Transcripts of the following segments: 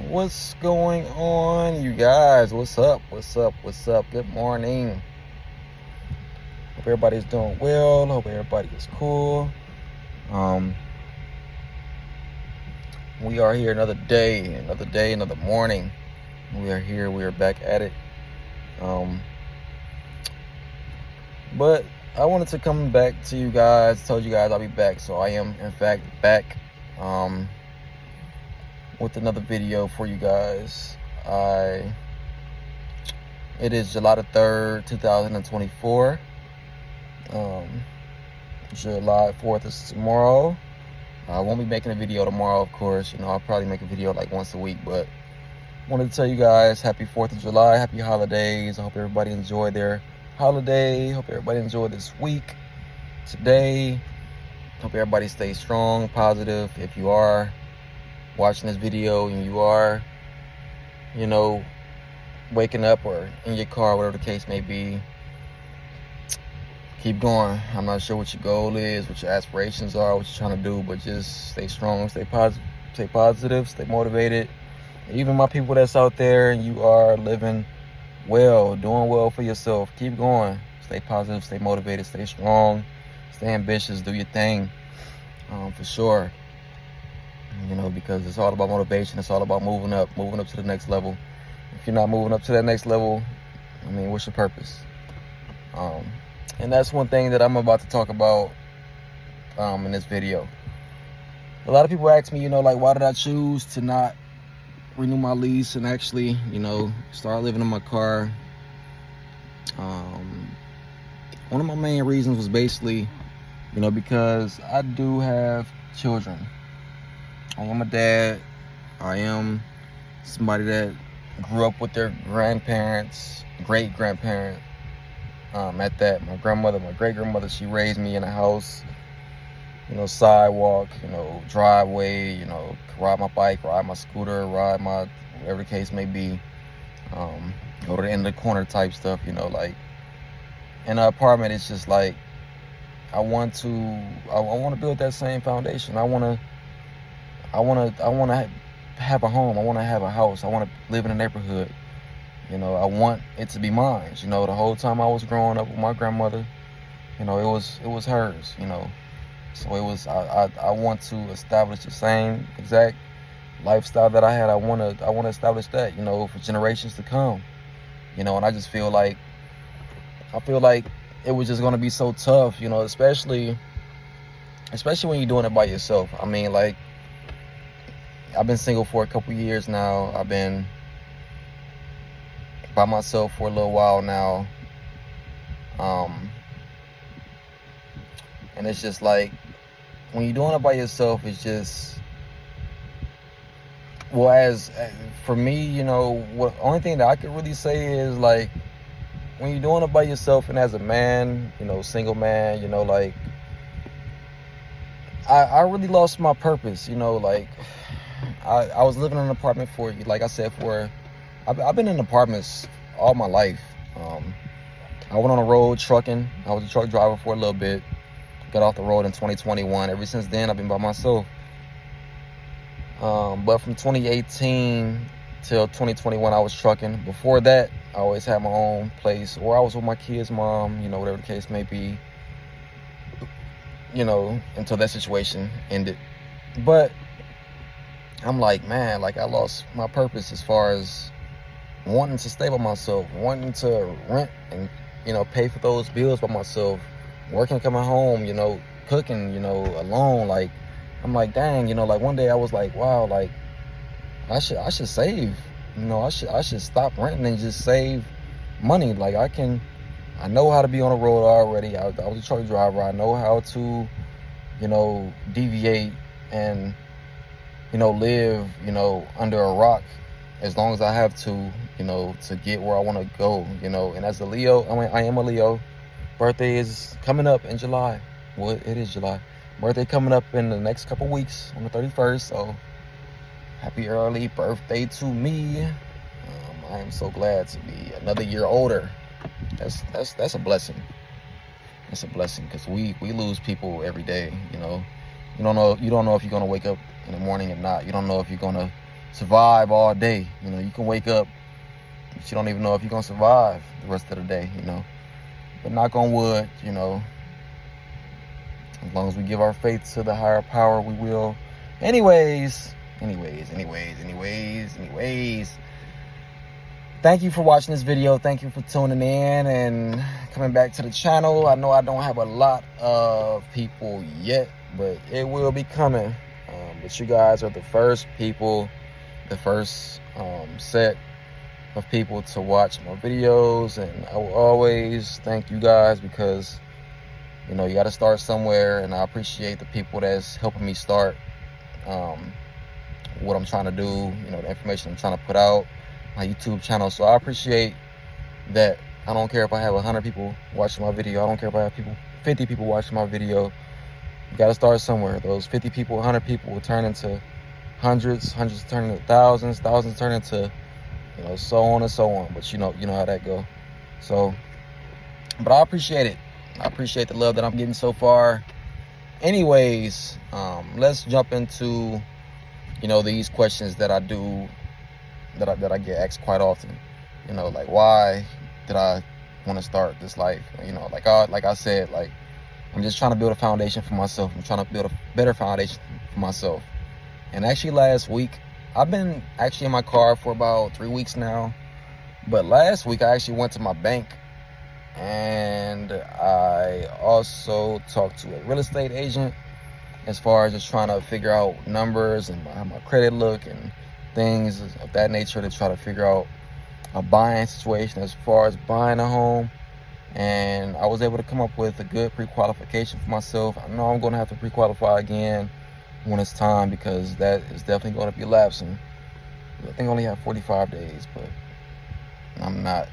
What's going on, you guys? What's up? Good morning. Hope everybody's doing well. Hope everybody is cool. We are here another day, another morning. We are here. We are back at it. But I wanted to come back to you guys. Told you guys I'll be back, so I am in fact back. With another video for you guys. It is July the 3rd, 2024. July 4th is tomorrow. I won't be making a video tomorrow, of course. I'll probably make a video like once a week, but I wanted to tell you guys happy 4th of July, happy holidays. I hope everybody enjoyed their holiday. Hope everybody enjoyed this week, today. Hope everybody stays strong, positive. If you are watching this video and you are, waking up or in your car, whatever the case may be, keep going. I'm not sure what your goal is, what your aspirations are, what you're trying to do, but just stay strong, stay positive, stay motivated. Even my people that's out there and you are living well, doing well for yourself, keep going. Stay positive, stay motivated, stay strong, stay ambitious, do your thing, for sure. Because it's all about motivation. It's all about moving up to the next level. If you're not moving up to that next level, what's your purpose? And that's one thing that I'm about to talk about in this video. A lot of people ask me, why did I choose to not renew my lease and actually, start living in my car? One of my main reasons was basically, because I do have children. I am a dad. I am somebody that grew up with their grandparents, great-grandparent. At that, my great-grandmother, she raised me in a house, sidewalk, driveway, ride my bike, ride my scooter, ride my, whatever the case may be, go to the end of the corner type stuff, like, in an apartment, it's just like, I want to build that same foundation. I want to have a home. I want to have a house. I want to live in a neighborhood. I want it to be mine. The whole time I was growing up with my grandmother, it was hers. So it was. I want to establish the same exact lifestyle that I had. I want to establish that. For generations to come. And I just feel like it was just gonna be so tough. Especially when you're doing it by yourself. I've been single for a couple years now. I've been by myself for a little while now. And it's just like, when you're doing it by yourself, it's just, well, as for me, what only thing that I could really say is, like, when you're doing it by yourself and as a man, single man, I really lost my purpose, I was living in an apartment for, like I said, I've been in apartments all my life. I went on the road trucking. I was a truck driver for a little bit. Got off the road in 2021. Ever since then, I've been by myself. But from 2018 till 2021, I was trucking. Before that, I always had my own place, or I was with my kid's mom, whatever the case may be, until that situation ended. But I'm like, man, I lost my purpose as far as wanting to stay by myself, wanting to rent and, pay for those bills by myself, working, coming home, cooking, alone. I'm like, dang, one day I was like, wow, I should save, I should stop renting and just save money. I know how to be on the road already. I was a truck driver. I know how to, deviate and, live, under a rock as long as I have to, to get where I want to go, and as a Leo, I am a Leo. Birthday is coming up in July. Well, it is July. Birthday coming up in the next couple weeks on the 31st. So happy early birthday to me. I am so glad to be another year older. That's a blessing. It's a blessing, because we lose people every day. You don't know if you're gonna wake up in the morning or not. You don't know if you're gonna survive all day. You know, you can wake up, but you don't even know if you're gonna survive the rest of the day, you know. But knock on wood, you know, as long as we give our faith to the higher power, we will. Anyways. Thank you for watching this video. Thank you for tuning in and coming back to the channel. I know I don't have a lot of people yet, but it will be coming. But you guys are the first people, the first set of people to watch my videos, and I will always thank you guys, because you know, you got to start somewhere, and I appreciate the people that's helping me start what I'm trying to do, you know, the information I'm trying to put out, my YouTube channel. So I appreciate that. I don't care if I have 100 people watching my video. I don't care if I have 50 people watching my video. You got to start somewhere. Those 50 people, 100 people will turn into hundreds turn into thousands turn into, you know, so on and so on. But you know how that go. So, but I appreciate it. I appreciate the love that I'm getting so far. Anyways, let's jump into, you know, these questions that I do, that I get asked quite often. You know, like, why did I want to start this life? You know, like I said, like, I'm just trying to build a foundation for myself. I'm trying to build a better foundation for myself. And actually last week, I've been actually in my car for about 3 weeks now. But last week I actually went to my bank, and I also talked to a real estate agent, as far as just trying to figure out numbers and how my credit look and things of that nature, to try to figure out a buying situation as far as buying a home. And I was able to come up with a good pre-qualification for myself. I know I'm going to have to pre-qualify again when it's time, because that is definitely going to be lapsing. I think I only have 45 days, but I'm not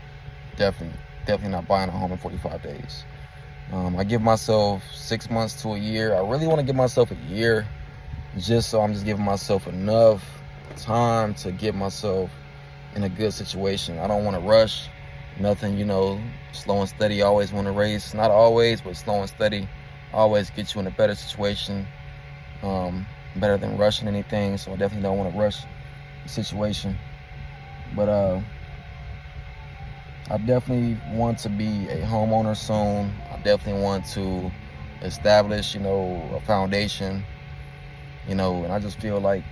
definitely not buying a home in 45 days. I give myself 6 months to a year. I really want to give myself a year, just so I'm just giving myself enough time to get myself in a good situation. I don't want to rush nothing, you know. Slow and steady always want to race. Not always, but slow and steady always get you in a better situation, better than rushing anything. So I definitely don't want to rush the situation. But I definitely want to be a homeowner soon. I definitely want to establish, you know, a foundation, you know, and I just feel like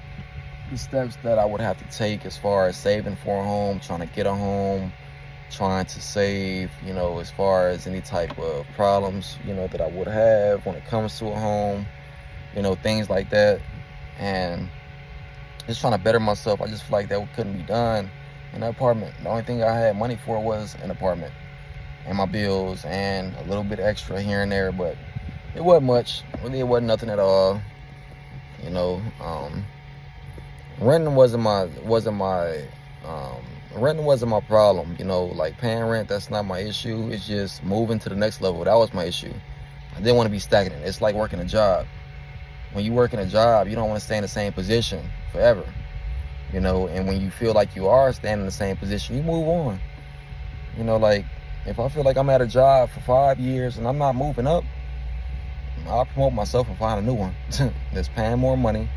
the steps that I would have to take as far as saving for a home, trying to get a home, trying to save, you know, as far as any type of problems, you know, that I would have when it comes to a home, you know, things like that. And just trying to better myself. I just feel like that couldn't be done in an apartment. The only thing I had money for was an apartment and my bills and a little bit extra here and there, but it wasn't much. Really, it wasn't nothing at all. You know, renting wasn't my problem. You know, like paying rent, that's not my issue. It's just moving to the next level. That was my issue. I didn't want to be stagnant. It's like working a job. When you work in a job, you don't want to stay in the same position forever. You know, and when you feel like you are staying in the same position, you move on. You know, like, if I feel like I'm at a job for 5 years and I'm not moving up, I'll promote myself and find a new one that's paying more money,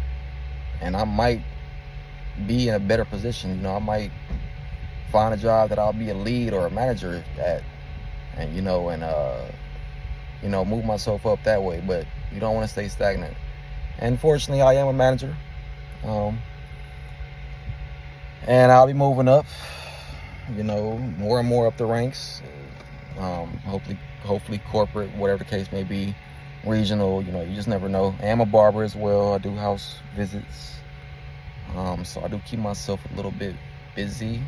and I might be in a better position. You know, I might find a job that I'll be a lead or a manager at, and you know, move myself up that way. But you don't want to stay stagnant. And fortunately, I am a manager. And I'll be moving up, you know, more and more up the ranks. Hopefully corporate, whatever the case may be, regional, you know, you just never know. I am a barber as well. I do house visits. So I do keep myself a little bit busy.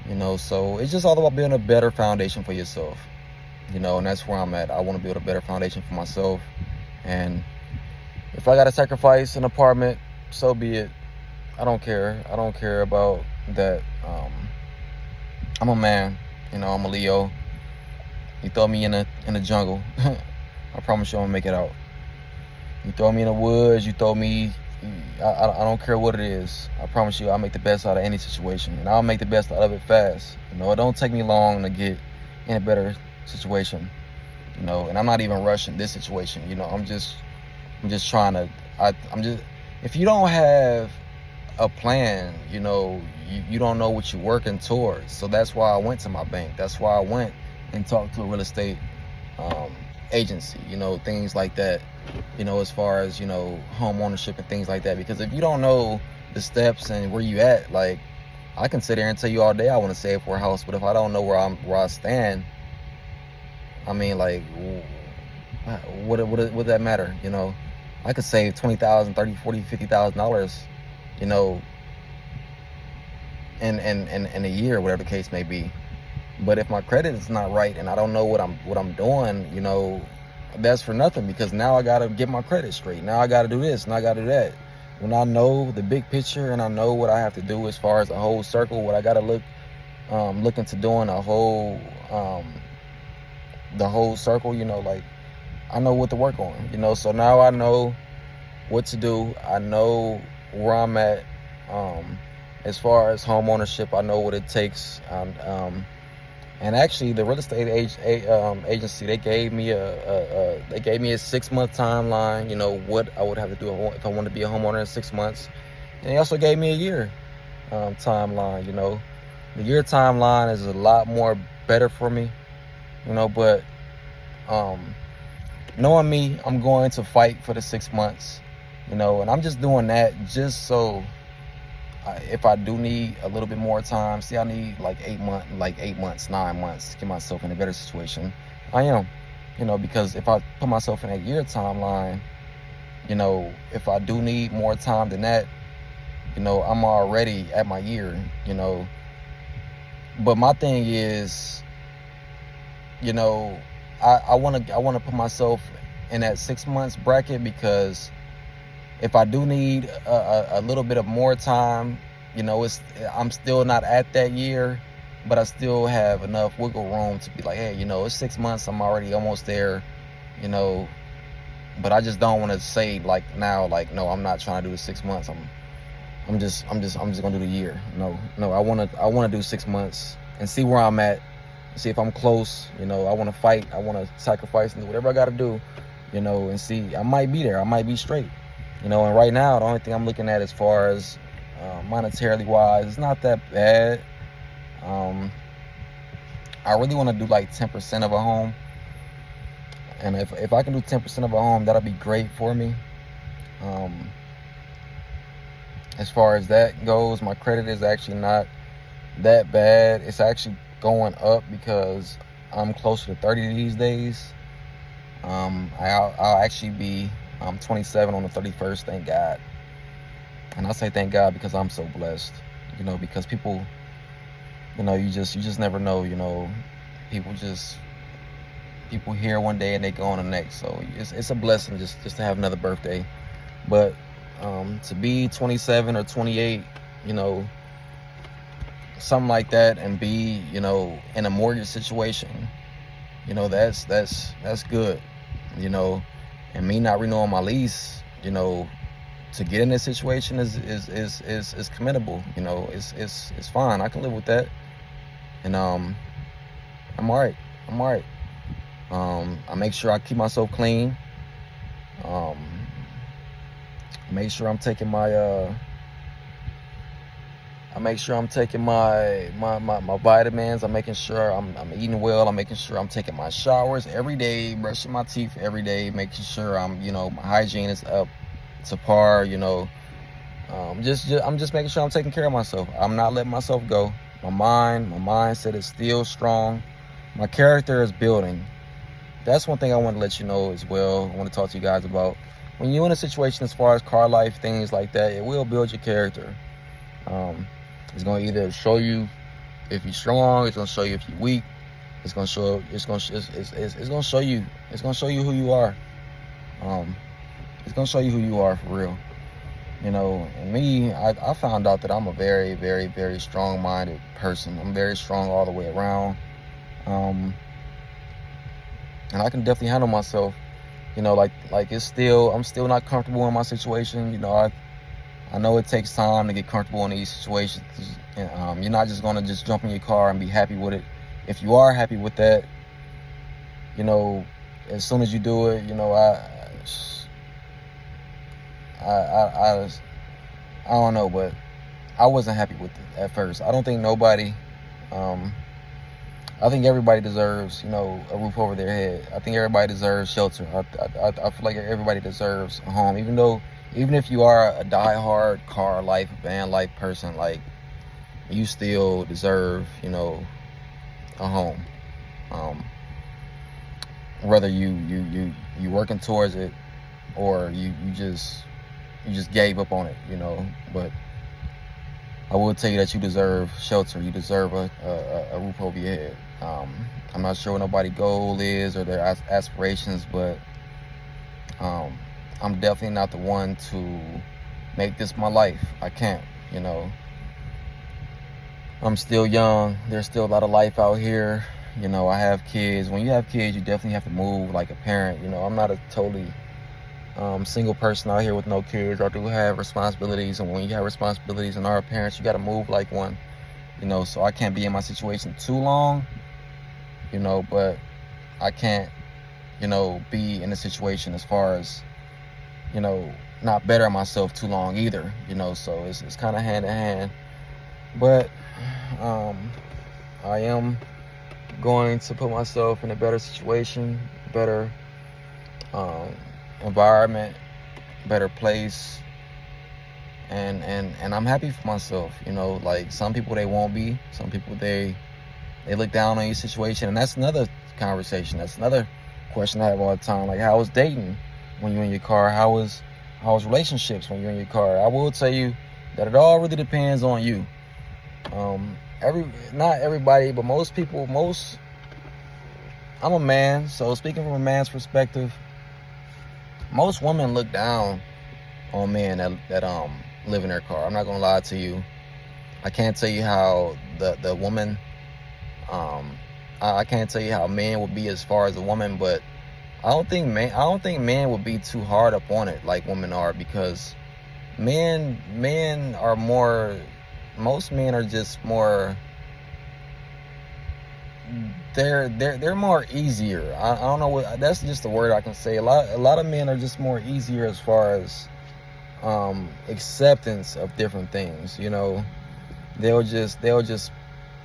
You know, so it's just all about building a better foundation for yourself. You know, and that's where I'm at. I want to build a better foundation for myself. And if I got to sacrifice an apartment, so be it. I don't care. I don't care about that. I'm a man, you know, I'm a Leo. You throw me in the jungle, I promise you I'm gonna make it out. You throw me in the woods, you throw me, I don't care what it is. I promise you I'll make the best out of any situation, and I'll make the best out of it fast. You know, it don't take me long to get in a better situation, you know, and I'm not even rushing this situation. You know, I'm just trying to, if you don't have a plan, you don't know what you're working towards. So that's why I went to my bank. That's why I went and talked to a real estate agency, things like that, as far as, home ownership and things like that. Because if you don't know the steps and where you at, like, I can sit there and tell you all day I want to save for a house, but if I don't know where I stand, I mean, like, what would that matter? I could save $20,000, $30,000, $40,000, $50,000, in a year, whatever the case may be. But if my credit is not right and I don't know what I'm doing, that's for nothing, because now I gotta get my credit straight. Now I gotta do this and I gotta do that. When I know the big picture and I know what I have to do as far as the whole circle, what I gotta look into doing the whole circle, like, I know what to work on, so now I know what to do. I know where I'm at. As far as home ownership, I know what it takes. And actually, the real estate agency, they gave me a 6-month timeline. What I would have to do if I want to be a homeowner in 6 months. And they also gave me a year timeline. The year timeline is a lot more better for me. But knowing me, I'm going to fight for the 6 months. And I'm just doing that just so. If I do need a little bit more time, I need like 8 months, 9 months to get myself in a better situation. I am, because if I put myself in a year timeline, if I do need more time than that, I'm already at my year, But my thing is, I want to put myself in that 6 months bracket, because if I do need a little bit of more time, I'm still not at that year, but I still have enough wiggle room to be like, hey, it's 6 months, I'm already almost there, but I just don't want to say like now, like, no, I'm not trying to do the 6 months. I'm just gonna do the year. No, I want to do 6 months and see where I'm at, see if I'm close. I want to fight, I want to sacrifice and do whatever I got to do, and see, I might be there, I might be straight. And right now, the only thing I'm looking at as far as monetarily wise, it's not that bad. I really want to do like 10% of a home. And if I can do 10% of a home, that'll be great for me. As far as that goes, my credit is actually not that bad. It's actually going up because I'm closer to 30 these days. I'll actually be 27 on the 31st, thank God. And I say thank God because I'm so blessed, because people, you just never know, people here one day and they go on the next. So it's a blessing just to have another birthday. But to be 27 or 28, something like that, and be, in a mortgage situation, that's good, and me not renewing my lease, to get in this situation is commendable. It's fine. I can live with that, and I'm all right. I make sure I keep myself clean. Make sure I'm taking my my vitamins. I'm making sure I'm eating well. I'm making sure I'm taking my showers every day, brushing my teeth every day, making sure I'm, my hygiene is up to par, I'm just making sure I'm taking care of myself. I'm not letting myself go. My mindset is still strong. My character is building. That's one thing I want to let you know as well. I want to talk to you guys about. When you're in a situation as far as Carlife, things like that, it will build your character. It's going to either show you if you're strong, it's going to show you if you're weak. It's going to show you who you are. It's going to show you who you are for real. And me, I found out that I'm a very, very, very strong-minded person. I'm very strong all the way around. And I can definitely handle myself. Like I'm still not comfortable in my situation. I know it takes time to get comfortable in these situations. And, you're not just going to just jump in your car and be happy with it. If you are happy with that, as soon as you do it, I don't know, but I wasn't happy with it at first. I don't think nobody, I think everybody deserves, a roof over their head. I think everybody deserves shelter. I feel like everybody deserves a home, even if you are a diehard Carlife, van life person, like, you still deserve, a home. Whether you working towards it, or you just gave up on it, But I will tell you that you deserve shelter. You deserve a roof over your head. I'm not sure what nobody's goal is or their aspirations, but I'm definitely not the one to make this my life. I can't, I'm still young. There's still a lot of life out here. I have kids. When you have kids, you definitely have to move like a parent. I'm not a totally single person out here with no kids. I do have responsibilities, and when you have responsibilities and are parents, you got to move like one. So I can't be in my situation too long. But I can't, be in a situation as far as, not better myself too long either. So it's kind of hand in hand. But I am going to put myself in a better situation, better environment, better place, and I'm happy for myself. Like, some people, they won't be. Some people, they look down on your situation, and that's another conversation. That's another question I have all the time. Like, how was dating when you're in your car? How was relationships when you're in your car? I will tell you that it all really depends on you. Not everybody, but most people, I'm a man, so speaking from a man's perspective, most women look down on men that live in their car. I'm not gonna lie to you. I can't tell you how the woman, I can't tell you how men would be as far as a woman, but I don't think men would be too hard up on it like women are, because men are more, most men are just more, they're more easier. I don't know what, that's just the word I can say. A lot of men are just more easier as far as acceptance of different things. They'll just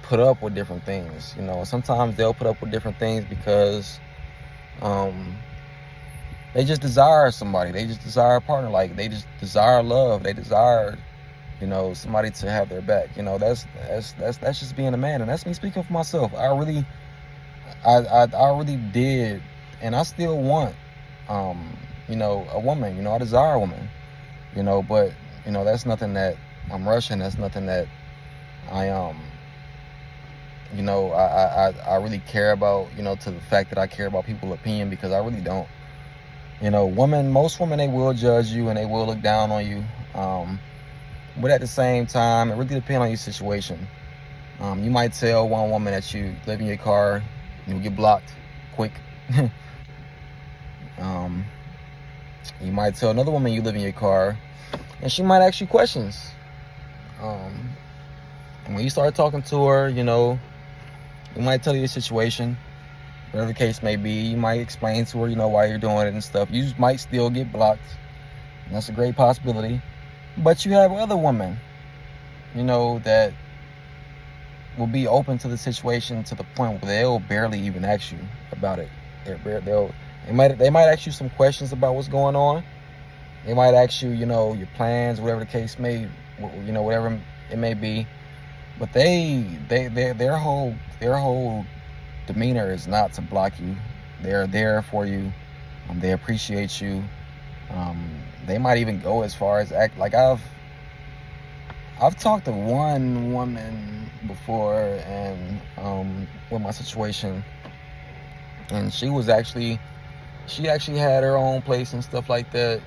put up with different things. Sometimes they'll put up with different things because they just desire somebody. They just desire a partner. Like, they just desire love. They desire, somebody to have their back. That's just being a man, and that's me speaking for myself. I really did, and I still want, a woman. I desire a woman. But that's nothing that I'm rushing. That's nothing that I I really care about. To the fact that I care about people's opinion, because I really don't. Most women, they will judge you and they will look down on you. But at the same time, it really depends on your situation. You might tell one woman that you live in your car, you'll get blocked quick. You might tell another woman you live in your car, and she might ask you questions. And when you start talking to her, you might tell you the situation, whatever the case may be. You might explain to her, why you're doing it and stuff. You might still get blocked, and that's a great possibility. But you have other women, that will be open to the situation to the point where they'll barely even ask you about it. They might ask you some questions about what's going on. They might ask you, your plans, whatever the case may, whatever it may be. But their whole demeanor is not to block you. They're there for you. They appreciate you. They might even go as far as act like I've talked to one woman before, and with my situation, and she actually had her own place and stuff like that,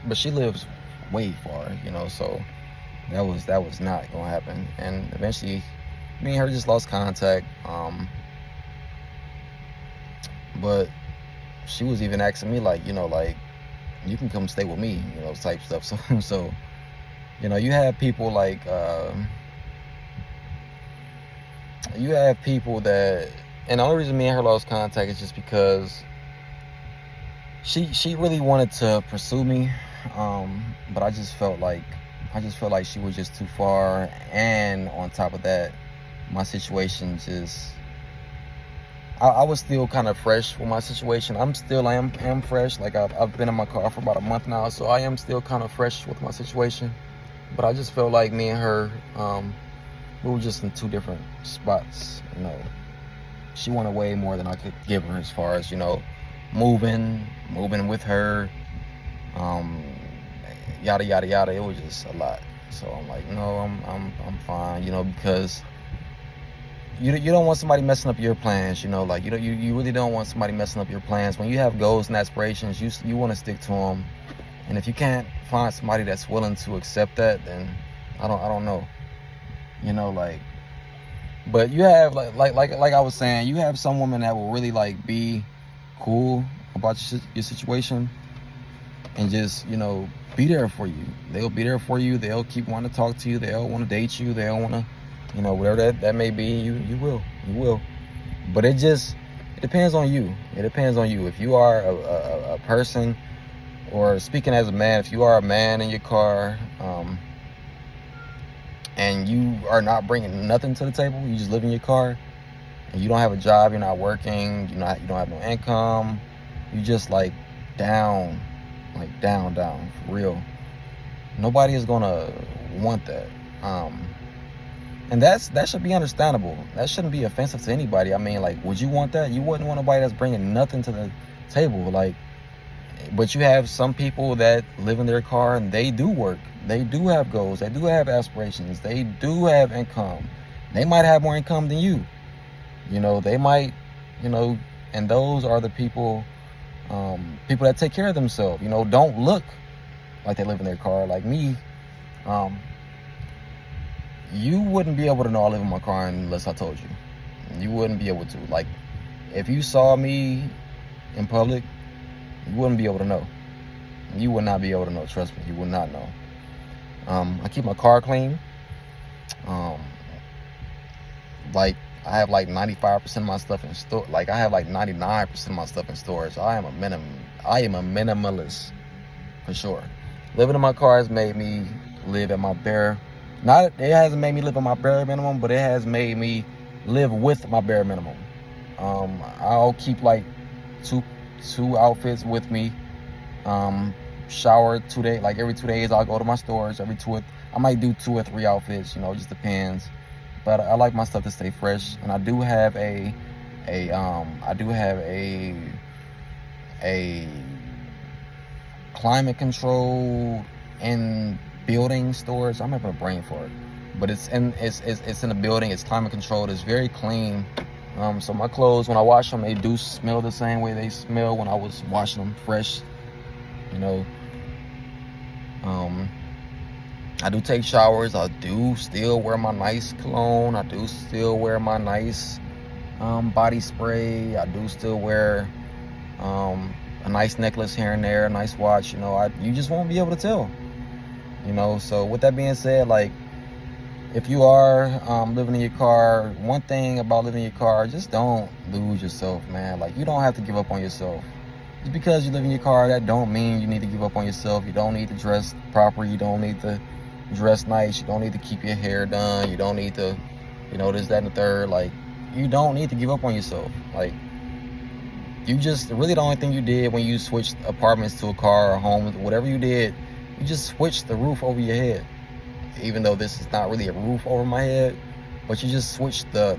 but she lives way far, so that was not gonna happen. And eventually me and her just lost contact. But she was even asking me, like, you can come stay with me, type stuff. So you have people like, you have people that, and the only reason me and her lost contact is just because she really wanted to pursue me, but I just felt like she was just too far, and on top of that, my situation just, I was still kind of fresh with my situation. I am fresh. Like I've been in my car for about a month now, so I am still kind of fresh with my situation. But I just felt like me and her, we were just in two different spots. She wanted way more than I could give her as far as moving with her, um, yada yada yada. It was just a lot. So I'm like, no, I'm fine, because you don't want somebody messing up your plans, like you really don't want somebody messing up your plans. When you have goals and aspirations, you want to stick to them. And if you can't find somebody that's willing to accept that, then I don't know, like. But you have like I was saying, you have some women that will really like be cool about your situation and just be there for you. They'll be there for you. They'll keep wanting to talk to you. They'll want to date you. They'll want to, whatever that may be. You will. But it depends on you. It depends on you. If you are a person, or speaking as a man, if you are a man in your car, and you are not bringing nothing to the table, you just live in your car, and you don't have a job, you're not working, you don't have no income, you just like down, for real. Nobody is gonna want that, and that should be understandable. That shouldn't be offensive to anybody. I mean, like, would you want that? You wouldn't want nobody that's bringing nothing to the table, like. But you have some people that live in their car and they do work. They do have goals. They do have aspirations. They do have income. They might have more income than you. They might, and those are the people that take care of themselves. Don't look like they live in their car. Like me, you wouldn't be able to know I live in my car unless I told you. You wouldn't be able to. Like, if you saw me in public, you wouldn't be able to know. You would not be able to know. Trust me, you would not know. I keep my car clean. Like, I have like 95% of my stuff in store. Like, I have like 99% of my stuff in storage. I am a minimalist for sure. Living in my car has made me live at my bare. It hasn't made me live at my bare minimum, but it has made me live with my bare minimum. I'll keep like two outfits with me. Shower 2 days, like every 2 days I'll go to my storage. I might do 2 or 3 outfits, it just depends. But I like my stuff to stay fresh, and I do have a climate control in building storage. I'm having a brain for it, but it's in a building. It's climate controlled. It's very clean. So my clothes, when I wash them, they do smell the same way they smell when I was washing them fresh. I do take showers. I do still wear my nice cologne. I do still wear my nice body spray. I do still wear a nice necklace here and there, a nice watch. You just won't be able to tell. So with that being said, like, if you are living in your car, one thing about living in your car, just don't lose yourself, man. Like, you don't have to give up on yourself. Just because you live in your car, that don't mean you need to give up on yourself. You don't need to dress proper. You don't need to dress nice. You don't need to keep your hair done. You don't need to, this, that, and the third. Like, you don't need to give up on yourself. Like, you just, really the only thing you did when you switched apartments to a car or home, whatever you did, you just switched the roof over your head. Even though this is not really a roof over my head, but you just switched the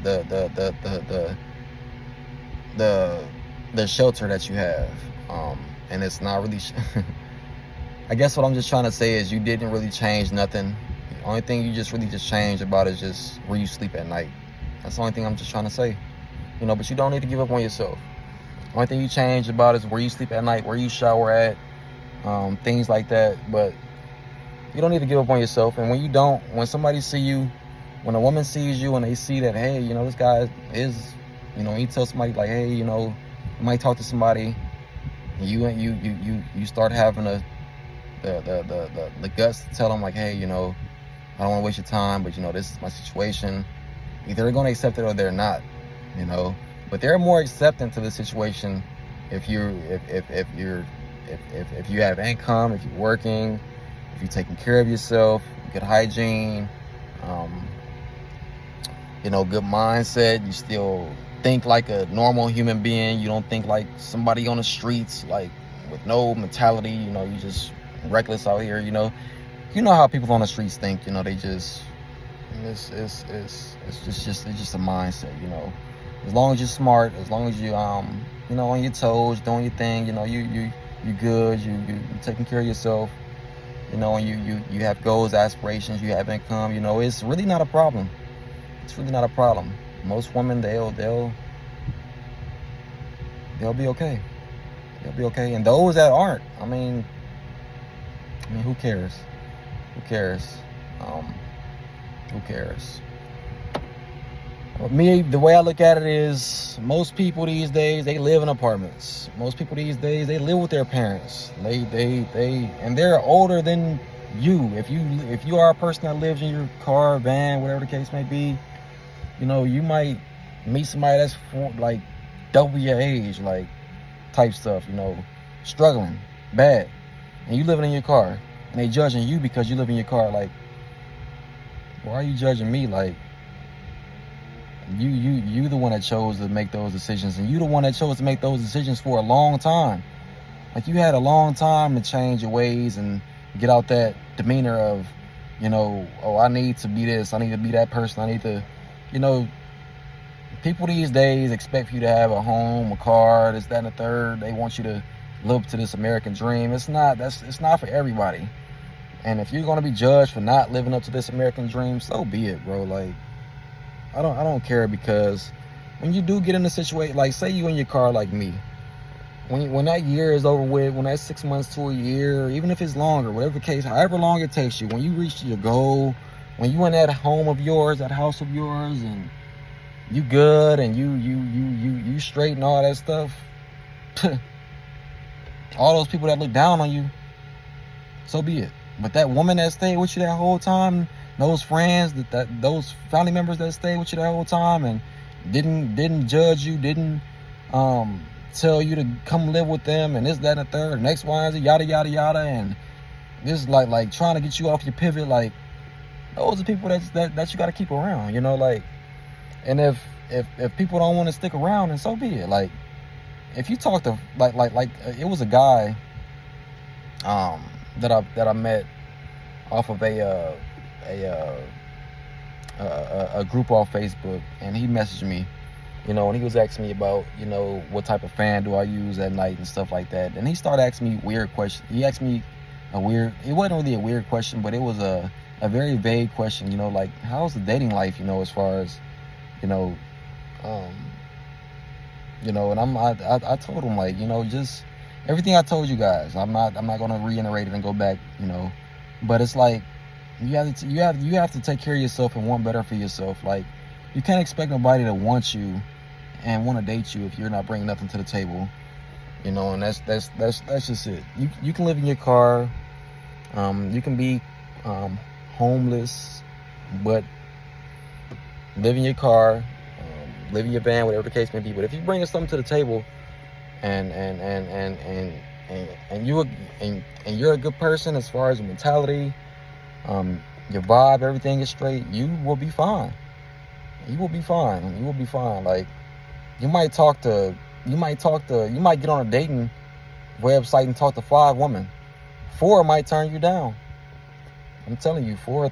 shelter that you have, and it's not really. I guess what I'm just trying to say is you didn't really change nothing. The only thing you just changed about is just where you sleep at night. That's the only thing I'm just trying to say. But you don't need to give up on yourself. The only thing you changed about is where you sleep at night, where you shower at, things like that. But you don't need to give up on yourself. And when somebody see you, when a woman sees you and they see that, hey, this guy is, you tell somebody like, hey, you might talk to somebody, and you start having the guts to tell them like, hey, I don't want to waste your time, but this is my situation. Either they're going to accept it or they're not, but they're more accepting to the situation if you're if you have income, if you're working, if you're taking care of yourself, good hygiene, good mindset, you still think like a normal human being. You don't think like somebody on the streets, like with no mentality. You just reckless out here. You know how people on the streets think. They just it's just a mindset. As long as you're smart, as long as you on your toes, doing your thing. You good. You taking care of yourself. And you have goals, aspirations. You have income. It's really not a problem. It's really not a problem. Most women, they'll be okay. They'll be okay. And those that aren't, I mean, who cares? Who cares? Who cares? Me, the way I look at it is, most people these days, they live in apartments. Most people these days, they live with their parents. And they're older than you. If you are a person that lives in your car, van, whatever the case may be, you might meet somebody that's like double your age, like type stuff, struggling bad, and you living in your car, and they judging you because you live in your car. Like, why are you judging me? Like, you the one that chose to make those decisions, and you the one that chose to make those decisions for a long time. Like, you had a long time to change your ways and get out that demeanor of, oh, I need to be this, I need to be that person, I need to, people these days expect for you to have a home, a car, this, that, and the third. They want you to live up to this American dream. It's not for everybody. And if you're gonna be judged for not living up to this American dream, so be it, bro. Like, I don't care, because when you do get in a situation, like, say you in your car like me, when that year is over with, when that 6 months to a year, even if it's longer, whatever the case, however long it takes you, when you reach your goal, when you in that home of yours, that house of yours, and you good, and you straight and all that stuff, all those people that look down on you, so be it. But that woman that stayed with you that whole time, those friends, those family members that stayed with you that whole time and didn't judge you, didn't tell you to come live with them, and this, that, and the third, and X, Y, and Z, yada, yada, yada, and this is like trying to get you off your pivot. Like, those are people that you got to keep around, like. And if people don't want to stick around, then so be it. Like, if you talk to like it was a guy that I met off of a group off Facebook, and he messaged me, and he was asking me about, what type of fan do I use at night and stuff like that. And he started asking me weird questions. He asked me it wasn't really a weird question, but it was a very vague question, like, how's the dating life, as far as, and I told him, like, just everything I told you guys. I'm not gonna reiterate it and go back, but it's like, you have to take care of yourself and want better for yourself. Like, you can't expect nobody to want you and want to date you if you're not bringing nothing to the table, and that's just it. You can live in your car, you can be homeless, but live in your car, live in your van, whatever the case may be. But if you bring something to the table, and you're a good person as far as your mentality, your vibe, everything is straight, you will be fine. You will be fine. You will be fine. Like, you might get on a dating website and talk to 5 women. 4 might turn you down. I'm telling you, 4,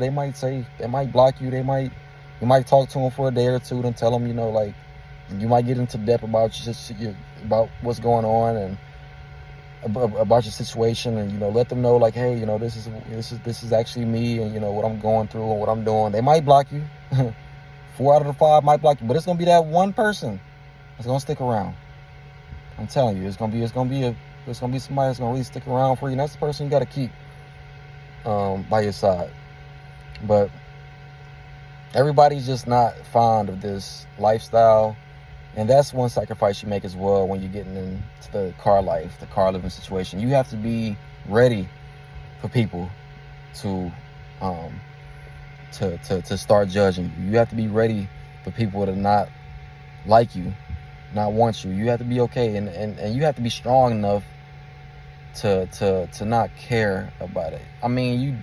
they might block you. You might talk to them for a day or two, then tell them, like, you might get into depth about about what's going on and about your situation, and let them know, like, hey, this is actually me, and what I'm going through and what I'm doing. They might block you. 4 out of the 5 might block you, but it's gonna be that one person that's gonna stick around. I'm telling you, it's gonna be somebody that's gonna really stick around for you, and that's the person you got to keep by your side. But everybody's just not fond of this lifestyle, and that's one sacrifice you make as well when you're getting into the car life, the car living situation. You have to be ready for people to start judging you. You have to be ready for people to not like you not want you. You have to be okay, and you have to be strong enough to not care about it. I mean,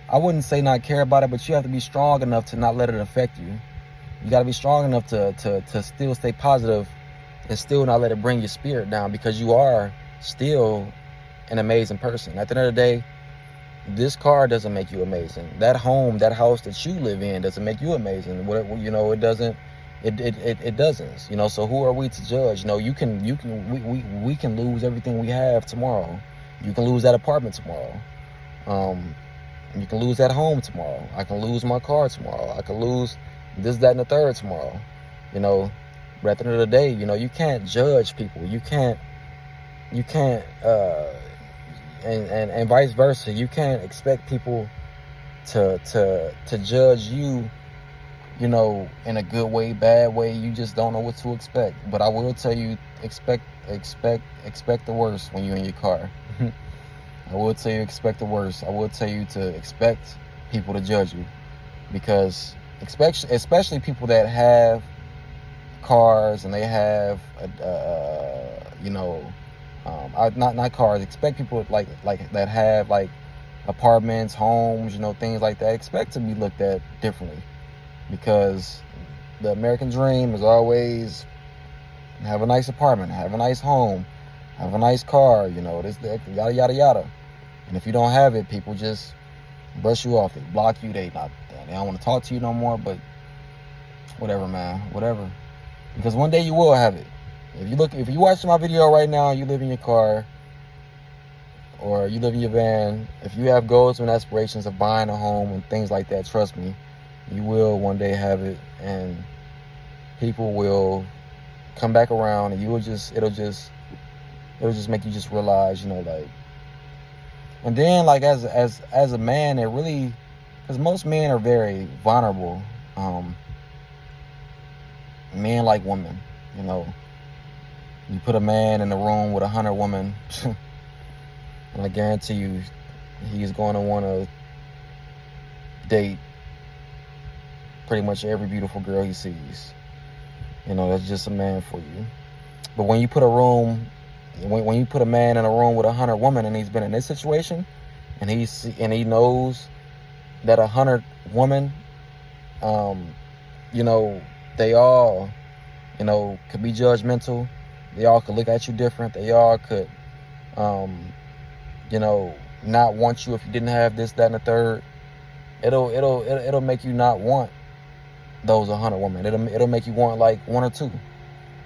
I wouldn't say not care about it, but you have to be strong enough to not let it affect you. You got to be strong enough to still stay positive and still not let it bring your spirit down, because you are still an amazing person. At the end of the day, this car doesn't make you amazing. That home, that house that you live in doesn't make you amazing. It doesn't. It doesn't. So who are we to judge? We can lose everything we have tomorrow. You can lose that apartment tomorrow. You can lose that home tomorrow. I can lose my car tomorrow. I can lose this, that, and the third tomorrow. But at the end of the day, you can't judge people. You can't, and vice versa. You can't expect people to judge you, in a good way, bad way. You just don't know what to expect. But I will tell you, expect the worst when you're in your car. I will tell you, expect the worst. I will tell you to expect people to judge you, because especially people that have cars and they have not cars. Expect people like that have like apartments, homes, things like that. Expect to be looked at differently, because the American dream is always have a nice apartment, have a nice home, have a nice car, this, that, yada, yada, yada. And if you don't have it, people just brush you off. They block you. They don't want to talk to you no more. But whatever, man, whatever. Because one day you will have it. If you watch my video right now, you live in your car or you live in your van, if you have goals and aspirations of buying a home and things like that, trust me, you will one day have it, and people will come back around, and it'll just make you just realize, and then like as a man, it really, because most men are very vulnerable. Men like women, you put a man in a room with 100 women, and I guarantee you, he's going to want to date pretty much every beautiful girl he sees. That's just a man for you. But when you put when you put a man in a room with 100 women, and he's been in this situation, and he knows that 100 women, they all, could be judgmental. They all could look at you different. They all could, not want you if you didn't have this, that, and the third. It'll make you not want those 100 women. It'll make you want like one or two,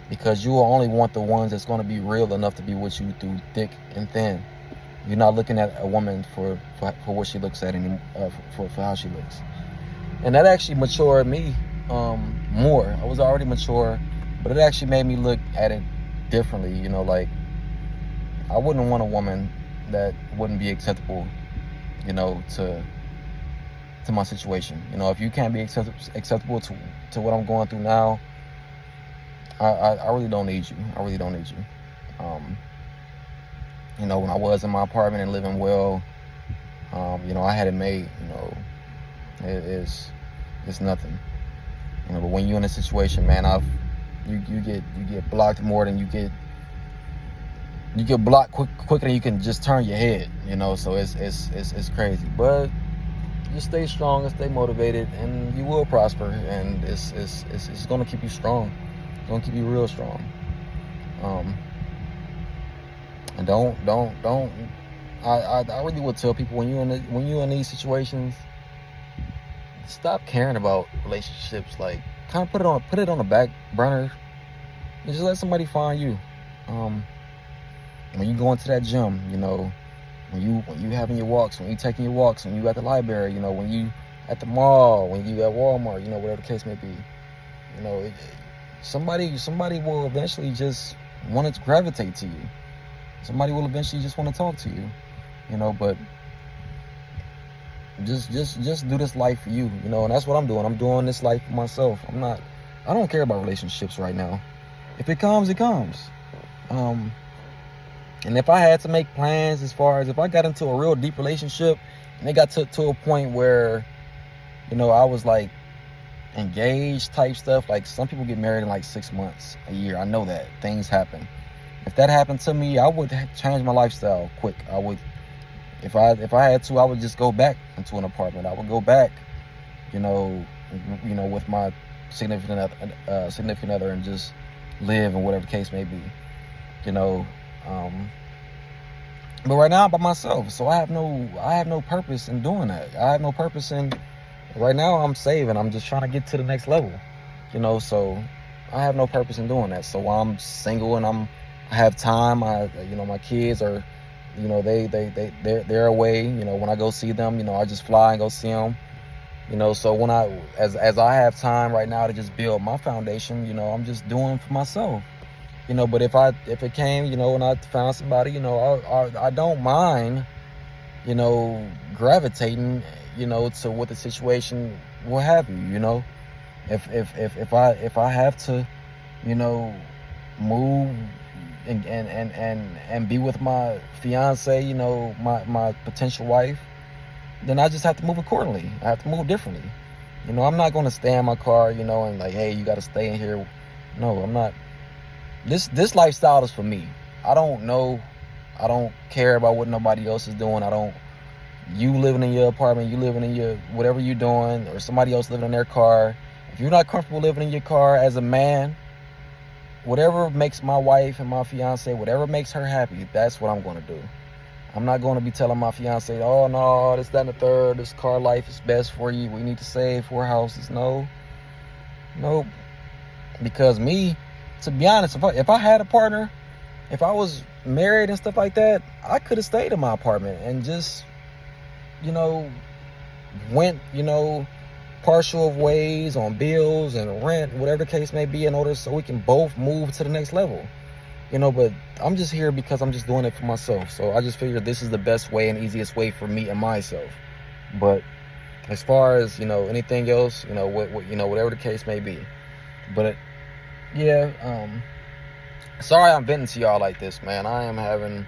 because you will only want the ones that's going to be real enough to be with you through thick and thin. You're not looking at a woman for what she looks at anymore, for how she looks. And that actually matured me more. I was already mature, but it actually made me look at it differently. Like, I wouldn't want a woman that wouldn't be acceptable, to my situation. If you can't be acceptable to what I'm going through now, I really don't need you. I really don't need you. When I was in my apartment and living well, I had it made. It's nothing. But when you're in a situation, man, you get blocked more than you get blocked quicker than you can just turn your head. So it's crazy. But just stay strong and stay motivated, and you will prosper. And it's gonna keep you strong. It's gonna keep you real strong. And don't. I really would tell people, when you're in these situations, stop caring about relationships. Like, kind of put it on the back burner, and just let somebody find you. When you go into that gym, when you having your walks, when you taking your walks, when you at the library, when you at the mall, when you at Walmart, whatever the case may be, somebody will eventually just want to gravitate to you. Somebody will eventually just want to talk to you, but just do this life for you, and that's what I'm doing. I'm doing this life for myself. I don't care about relationships right now. If it comes, it comes. And if I had to make plans, as far as if I got into a real deep relationship and it got to a point where, I was like, engaged type stuff, like some people get married in like 6 months, a year. I know that things happen. If that happened to me, I would change my lifestyle quick. I would, if I had to, I would just go back into an apartment. I would go back, with my significant other, and just live, and whatever the case may be, But right now I'm by myself, so I have no purpose in doing that. I have no purpose in. Right now I'm saving. I'm just trying to get to the next level, So I have no purpose in doing that. So while I'm single and I have time, my kids are, they're away. When I go see them, I just fly and go see them. So when as I have time right now to just build my foundation, I'm just doing for myself. But if it came, and I found somebody, I don't mind, gravitating, to what the situation will have you, If I have to, move and be with my fiance, my potential wife, then I just have to move accordingly. I have to move differently. I'm not going to stay in my car, and like, hey, you got to stay in here. No, I'm not. This lifestyle is for me. I don't care about what nobody else is doing. You living in your apartment, you living in your whatever you're doing, or somebody else living in their car. If you're not comfortable living in your car as a man, whatever makes my wife and my fiance, whatever makes her happy, that's what I'm going to do. I'm not going to be telling my fiance, oh no, this, that, and the third, this Carlife is best for you. We need to save 4 houses. No. Because me, to be honest, if I had a partner, if I was married and stuff like that, I could have stayed in my apartment and just, went, partial of ways on bills and rent, whatever the case may be, in order so we can both move to the next level. But I'm just here because I'm just doing it for myself. So I just figured this is the best way and easiest way for me and myself. But as far as, anything else, whatever the case may be. But yeah, sorry I'm venting to y'all like this, man. I am having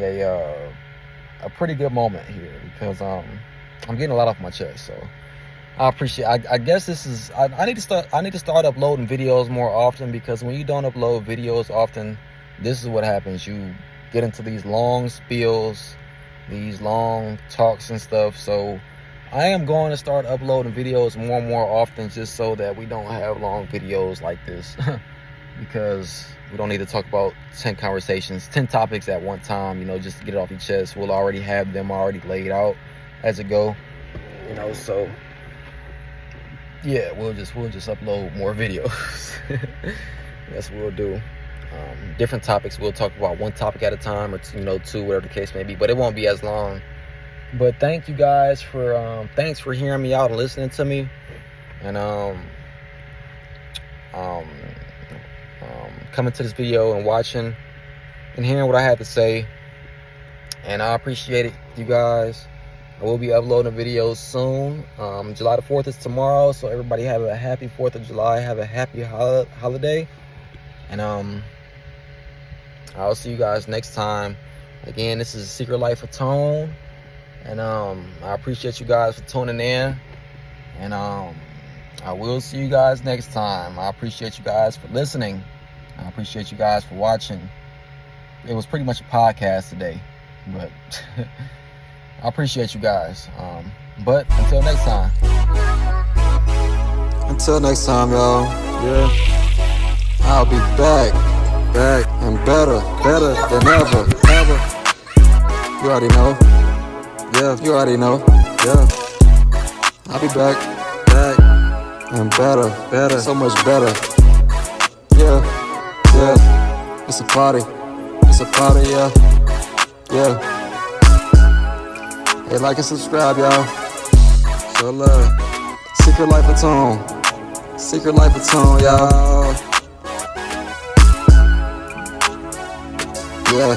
a pretty good moment here because I'm getting a lot off my chest. So I appreciate. I guess this is. I need to start uploading videos more often, because when you don't upload videos often, this is what happens. You get into these long spills, these long talks and stuff. So I am going to start uploading videos more and more often, just so that we don't have long videos like this. Because we don't need to talk about 10 topics at one time, just to get it off your chest. We'll already have them already laid out as it go, so yeah, we'll just upload more videos. That's what we'll do. Different topics, we'll talk about one topic at a time, or two, whatever the case may be, but it won't be as long. But thank you guys for thanks for hearing me out and listening to me, and coming to this video and watching and hearing what I had to say. And I appreciate it, you guys. I will be uploading videos soon. July the 4th is tomorrow, so everybody have a happy 4th of July. Have a happy holiday. And I'll see you guys next time. Again, this is Secret Life of Tone. And I appreciate you guys for tuning in. And I will see you guys next time. I appreciate you guys for listening. I appreciate you guys for watching. It was pretty much a podcast today, but I appreciate you guys. But until next time. Until next time, y'all. Yeah. I'll be back and better than ever. You already know. Yeah, you already know. Yeah. I'll be back and better, so much better. Yeah. It's a party, yeah. Hey, like and subscribe, y'all. Show love. Secret Life of Tone, y'all. Yeah.